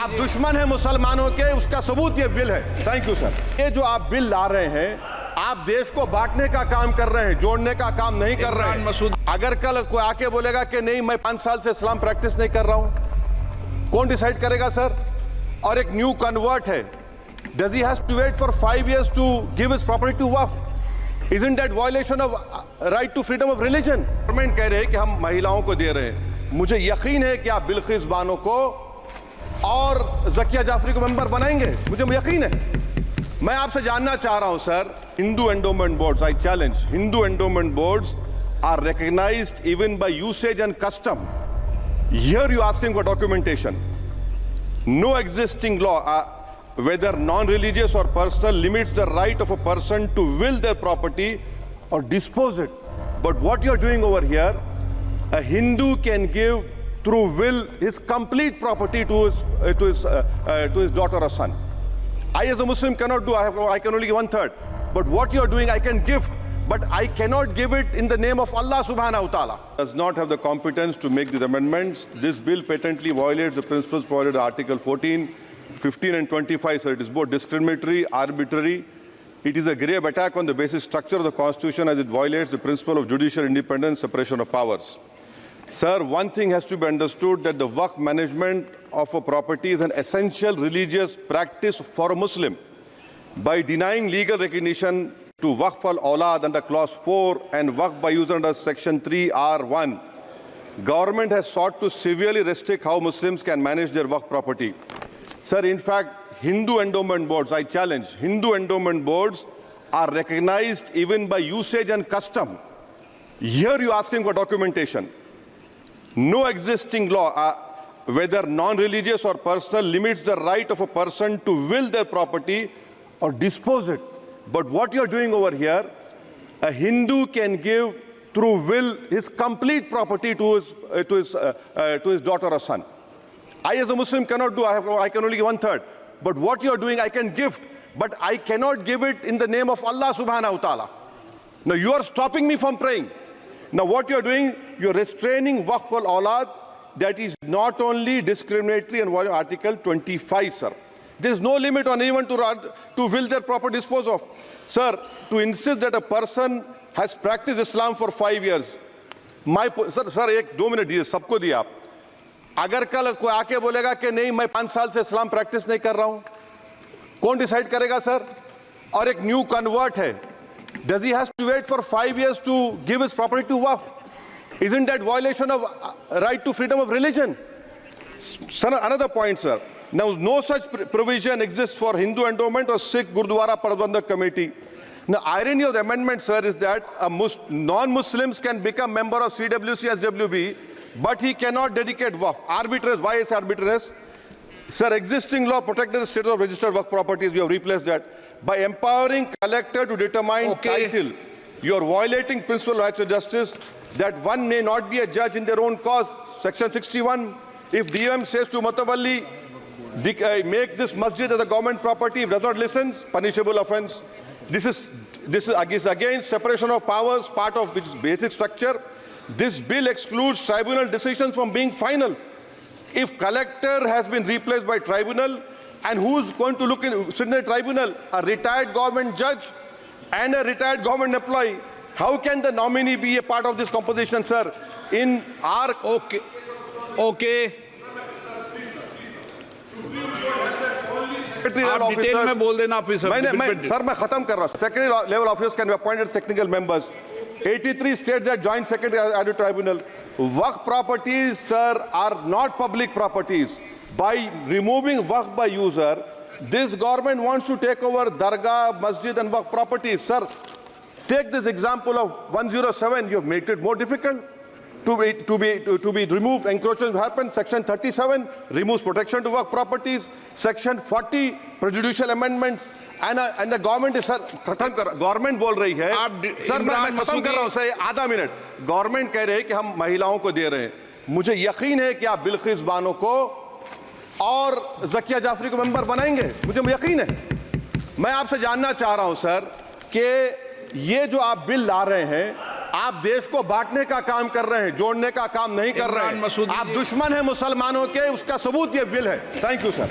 आप दुश्मन हैं मुसलमानों के, उसका सबूत ये बिल है। Thank you sir. ये जो आप बिल ला रहे हैं, आप देश को बांटने का काम कर रहे हैं, जोड़ने का काम नहीं कर रहे हैं। अगर कल कोई आके बोलेगा कि नहीं मैं 5 साल से इस्लाम प्रैक्टिस नहीं कर रहा हूं, कौन डिसाइड करेगा सर? और एक न्यू कन्वर्ट है, does he have to wait for 5 years to give his property to वक्फ? Isn't that violation of right to freedom of religion? Government कह रहे हैं कि हम महिलाओं को दे रहे हैं। मुझे यकीन है कि आप बिल्किस बानो को और ज़किया जाफरी को मेंबर बनाएंगे, मुझे यकीन है। मैं आपसे जानना चाह रहा हूं sir, Hindu endowment boards, I challenge, Hindu endowment boards are recognized even by usage and custom. Here you asking for documentation. No existing law, whether non-religious or personal, limits the right of a person to will their property or dispose it. But what you're doing over here, a Hindu can give through will his complete property to his daughter or son. I as a Muslim cannot do, I can only give 1/3. But what you're doing, I can gift, but I cannot give it in the name of Allah subhanahu wa ta'ala. Does not have the competence to make these amendments. This bill patently violates the principles provided in Article 14, 15 and 25, sir. It is both discriminatory, arbitrary. It is a grave attack on the basic structure of the Constitution, as it violates the principle of judicial independence, separation of powers. Sir, one thing has to be understood, that the Waqf management of a property is an essential religious practice for a Muslim. By denying legal recognition to Waqf al-Awlad under Clause 4 and Waqf by user under Section 3R1, government has sought to severely restrict how Muslims can manage their Waqf property. Sir, in fact, Hindu endowment boards, I challenge, Hindu endowment boards are recognized even by usage and custom. Here you asking for documentation. No existing law, whether non-religious or personal, limits the right of a person to will their property or dispose it. But what you're doing over here, a Hindu can give through will his complete property to his daughter or son. I as a Muslim cannot do, I can only give 1/3. But what you're doing, I can gift, but I cannot give it in the name of Allah subhanahu wa ta'ala. Now you are stopping me from praying. Now what you're doing, you're restraining Waqf al-Awlad. That is not only discriminatory and violating Article 25, sir. There is no limit on anyone to will their property dispose of. Sir, to insist that a person has practiced Islam for 5 years, sir, 1-2 minute दिए, सबको दिया आप। अगर कल कोई आके बोलेगा कि नहीं मैं 5 साल से इस्लाम प्रैक्टिस नहीं कर रहा हूं, कौन डिसाइड करेगा सर? और एक न्यू कन्वर्ट है, does he have to wait for 5 years to give his property to वक्फ? Isn't that violation of right to freedom of religion? Sir, another point, sir. Now, no such provision exists for Hindu endowment or Sikh Gurdwara Prabandhak Committee. Now, irony of the amendment, sir, is that non-Muslims can become member of CWC, SWB, but he cannot dedicate waqf. Arbitrage. Why is arbitrage? Sir, existing law protects the status of registered waqf properties. You have replaced that. By empowering collector to determine title, you are violating principle of rights of justice, that one may not be a judge in their own cause. Section 61. If DOM says to Mutawalli, make this masjid as a government property, if does not listen, punishable offense. This is against separation of powers, part of which is basic structure. This bill excludes tribunal decisions from being final. If collector has been replaced by tribunal, and who's going to sit in the tribunal? A retired government judge and a retired government employee. How can the nominee be a part of this composition, sir? In our okay. आप detail में बोल देना officer. Sir मैं खत्म कर रहा हूं। Secondary level officers can be appointed technical members. 83 states that joint secretary added tribunal. Waqf properties, sir, are not public properties. By removing waqf by user, this government wants to take over dargah, masjid and waqf properties. Sir, take this example of 107. You have made it more difficult to be removed. Encroachment happens. Section 37 removes protection to waqf properties. Section 40 prejudicial amendments. And the government is, sir, खत्म कर, government बोल रही है, sir मैं खत्म कर रहा हूं सर, आधा मिनट। गवर्नमेंट कह रहे हैं कि हम महिलाओं को दे रहे हैं। मुझे यकीन है कि आप बिल्किस बानो को और ज़किया जाफरी को मेंबर बनाएंगे, मुझे यकीन है। मैं आपसे जानना चाह रहा हूं सर कि ये जो आप बिल ला रहे हैं, आप देश को बांटने का काम कर रहे हैं, जोड़ने का काम नहीं कर रहे इमरान हैं। मसूद आप दुश्मन हैं मुसलमानों के, उसका सबूत ये बिल है। Thank you sir.